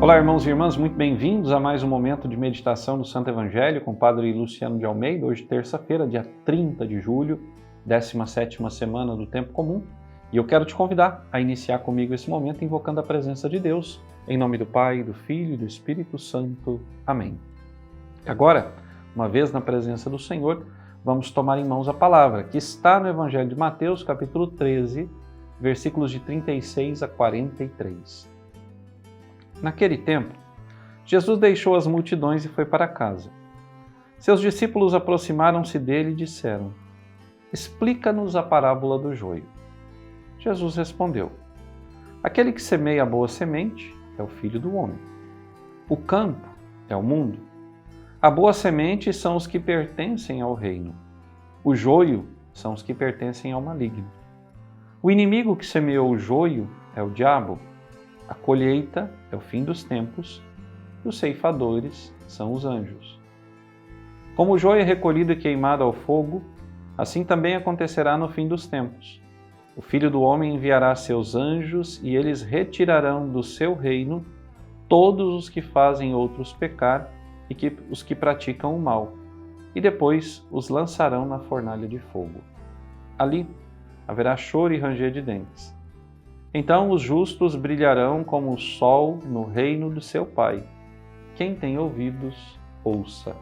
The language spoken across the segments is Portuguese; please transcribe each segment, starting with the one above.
Olá, irmãos e irmãs, muito bem-vindos a mais um momento de meditação do Santo Evangelho com o Padre Luciano de Almeida. Hoje, terça-feira, dia 30 de julho, 17ª semana do Tempo Comum. E eu quero te convidar a iniciar comigo esse momento invocando a presença de Deus, em nome do Pai, do Filho e do Espírito Santo. Amém. Agora, uma vez na presença do Senhor, vamos tomar em mãos a palavra, que está no Evangelho de Mateus, capítulo 13, versículos de 36 a 43. Naquele tempo, Jesus deixou as multidões e foi para casa. Seus discípulos aproximaram-se dele e disseram: "Explica-nos a parábola do joio." Jesus respondeu: "Aquele que semeia a boa semente é o Filho do Homem. O campo é o mundo. A boa semente são os que pertencem ao reino. O joio são os que pertencem ao maligno. O inimigo que semeou o joio é o diabo. A colheita é o fim dos tempos, e os ceifadores são os anjos. Como o joio é recolhido e queimado ao fogo, assim também acontecerá no fim dos tempos. O Filho do Homem enviará seus anjos e eles retirarão do seu reino todos os que fazem outros pecar e os que praticam o mal, e depois os lançarão na fornalha de fogo. Ali haverá choro e ranger de dentes. Então os justos brilharão como o sol no reino do seu Pai. Quem tem ouvidos, ouça."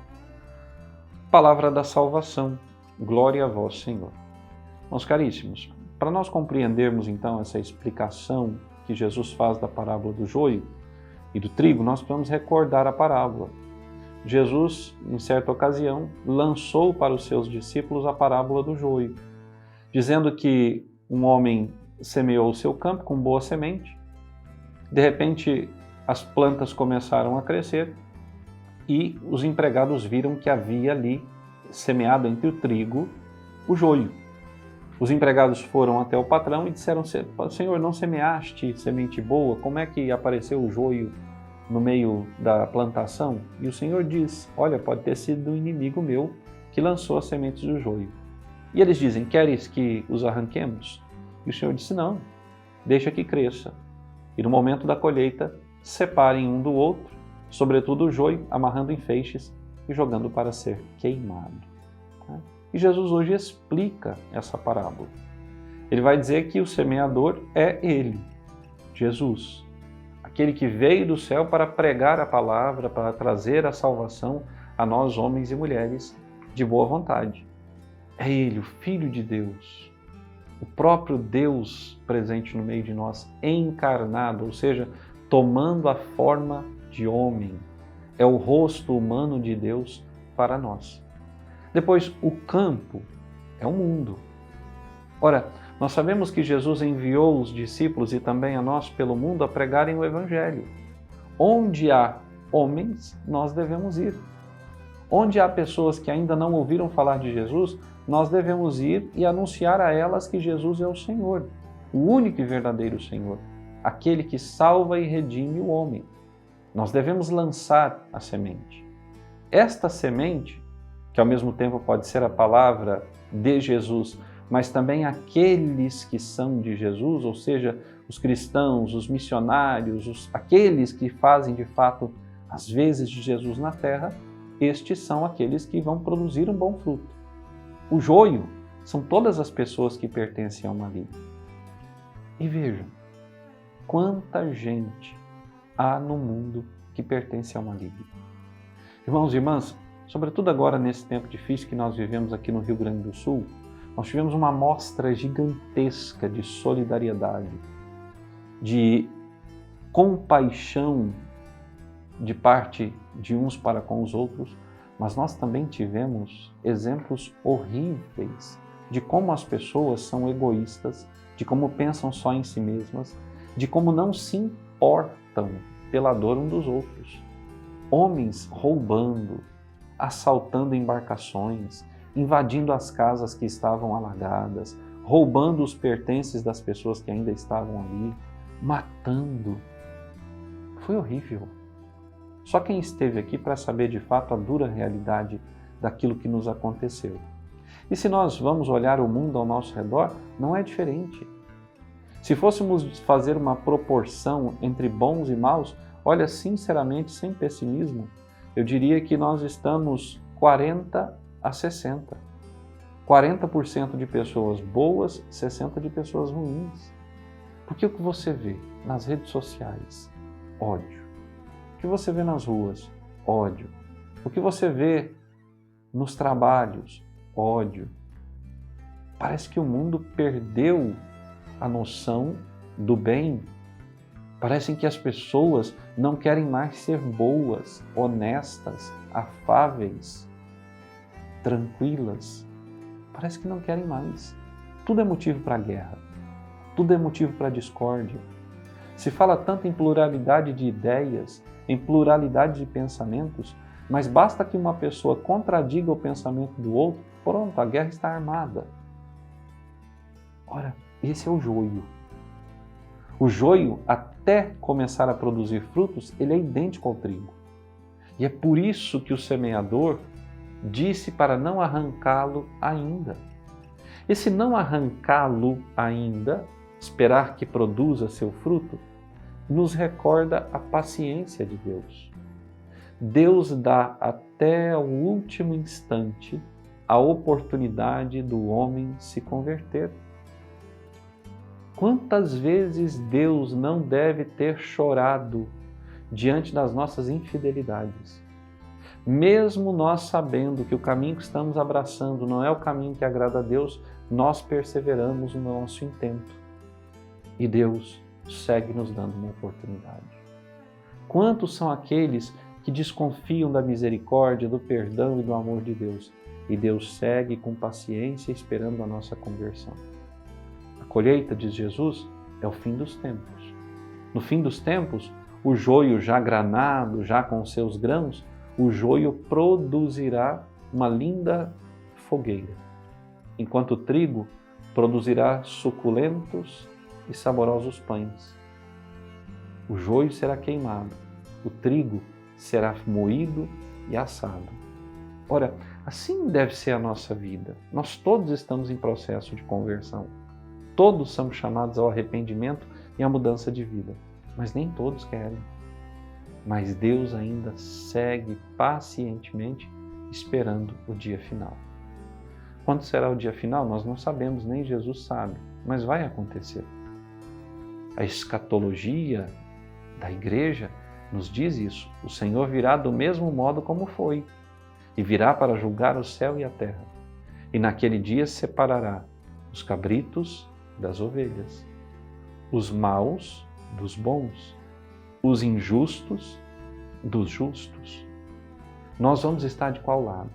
Palavra da salvação. Glória a vós, Senhor. Meus caríssimos, para nós compreendermos então essa explicação que Jesus faz da parábola do joio e do trigo, nós precisamos recordar a parábola. Jesus, em certa ocasião, lançou para os seus discípulos a parábola do joio, dizendo que um homem semeou o seu campo com boa semente. De repente, as plantas começaram a crescer e os empregados viram que havia ali, semeado entre o trigo, o joio. Os empregados foram até o patrão e disseram: "Senhor, não semeaste semente boa? Como é que apareceu o joio no meio da plantação?" E o Senhor diz: "Olha, pode ter sido um inimigo meu que lançou as sementes do joio." E eles dizem: "Queres que os arranquemos?" E o Senhor disse: "Não, deixa que cresça. E no momento da colheita, separem um do outro, sobretudo o joio, amarrando em feixes e jogando para ser queimado." E Jesus hoje explica essa parábola. Ele vai dizer que o semeador é Ele, Jesus, aquele que veio do céu para pregar a palavra, para trazer a salvação a nós, homens e mulheres, de boa vontade. É Ele, o Filho de Deus, o próprio Deus presente no meio de nós, encarnado, ou seja, tomando a forma de homem. É o rosto humano de Deus para nós. Depois, o campo é o mundo. Ora, nós sabemos que Jesus enviou os discípulos e também a nós pelo mundo a pregarem o Evangelho. Onde há homens, nós devemos ir. Onde há pessoas que ainda não ouviram falar de Jesus, nós devemos ir e anunciar a elas que Jesus é o Senhor, o único e verdadeiro Senhor, aquele que salva e redime o homem. Nós devemos lançar a semente. Esta semente, que ao mesmo tempo pode ser a palavra de Jesus, mas também aqueles que são de Jesus, ou seja, os cristãos, os missionários, aqueles que fazem de fato as vezes de Jesus na terra, estes são aqueles que vão produzir um bom fruto. O joio são todas as pessoas que pertencem ao maligno. E vejam, quanta gente há no mundo que pertence ao maligno. Irmãos e irmãs, sobretudo agora nesse tempo difícil que nós vivemos aqui no Rio Grande do Sul, nós tivemos uma amostra gigantesca de solidariedade, de compaixão de parte de uns para com os outros, mas nós também tivemos exemplos horríveis de como as pessoas são egoístas, de como pensam só em si mesmas, de como não se importam pela dor um dos outros. Homens roubando, assaltando embarcações, invadindo as casas que estavam alagadas, roubando os pertences das pessoas que ainda estavam ali, matando. Foi horrível. Só quem esteve aqui para saber de fato a dura realidade daquilo que nos aconteceu. E se nós vamos olhar o mundo ao nosso redor, não é diferente. Se fôssemos fazer uma proporção entre bons e maus, Olha, sinceramente, sem pessimismo, eu diria que nós estamos 40 a 60. 40% de pessoas boas, 60% de pessoas ruins. Porque o que você vê nas redes sociais? Ódio. O que você vê nas ruas? Ódio. O que você vê nos trabalhos? Ódio. Parece que o mundo perdeu a noção do bem. Parece que as pessoas não querem mais ser boas, honestas, afáveis, tranquilas. Parece que não querem mais. Tudo é motivo para guerra. Tudo é motivo para discórdia. Se fala tanto em pluralidade de ideias, em pluralidade de pensamentos, mas basta que uma pessoa contradiga o pensamento do outro, pronto, a guerra está armada. Ora, esse é o joio. O joio, até começar a produzir frutos, ele é idêntico ao trigo. E é por isso que o semeador disse para não arrancá-lo ainda. Esse não arrancá-lo ainda, esperar que produza seu fruto, nos recorda a paciência de Deus. Deus dá até o último instante a oportunidade do homem se converter. Quantas vezes Deus não deve ter chorado diante das nossas infidelidades? Mesmo nós sabendo que o caminho que estamos abraçando não é o caminho que agrada a Deus, nós perseveramos no nosso intento. E Deus segue nos dando uma oportunidade. Quantos são aqueles que desconfiam da misericórdia, do perdão e do amor de Deus? E Deus segue com paciência esperando a nossa conversão. A colheita, diz Jesus, é o fim dos tempos. No fim dos tempos, o joio já granado, já com seus grãos, o joio produzirá uma linda fogueira, enquanto o trigo produzirá suculentos e saborosos pães. O joio será queimado, o trigo será moído e assado. Ora, assim deve ser a nossa vida. Nós todos estamos em processo de conversão. Todos somos chamados ao arrependimento e à mudança de vida, mas nem todos querem. Mas Deus ainda segue pacientemente esperando o dia final. Quando será o dia final, nós não sabemos, nem Jesus sabe, mas vai acontecer. A escatologia da igreja nos diz isso. O Senhor virá do mesmo modo como foi, e virá para julgar o céu e a terra. E naquele dia separará os cabritos das ovelhas, os maus dos bons, os injustos dos justos. Nós vamos estar de qual lado?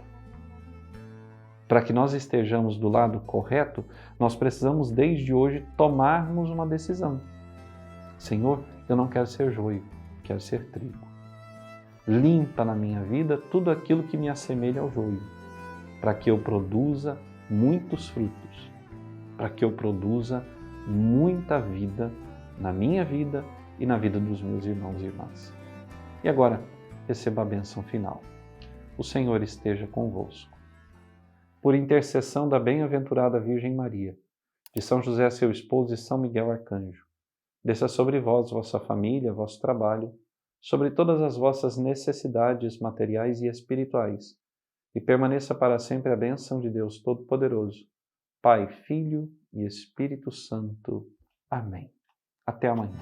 Para que nós estejamos do lado correto, nós precisamos desde hoje tomarmos uma decisão. Senhor, eu não quero ser joio, quero ser trigo. Limpa na minha vida tudo aquilo que me assemelha ao joio, para que eu produza muitos frutos, para que eu produza muita vida na minha vida e na vida dos meus irmãos e irmãs. E agora, receba a bênção final. O Senhor esteja convosco. Por intercessão da bem-aventurada Virgem Maria, de São José, seu esposo, e São Miguel Arcanjo, desça sobre vós, vossa família, vosso trabalho, sobre todas as vossas necessidades materiais e espirituais, e permaneça para sempre a bênção de Deus Todo-Poderoso, Pai, Filho e Espírito Santo. Amém. Até amanhã.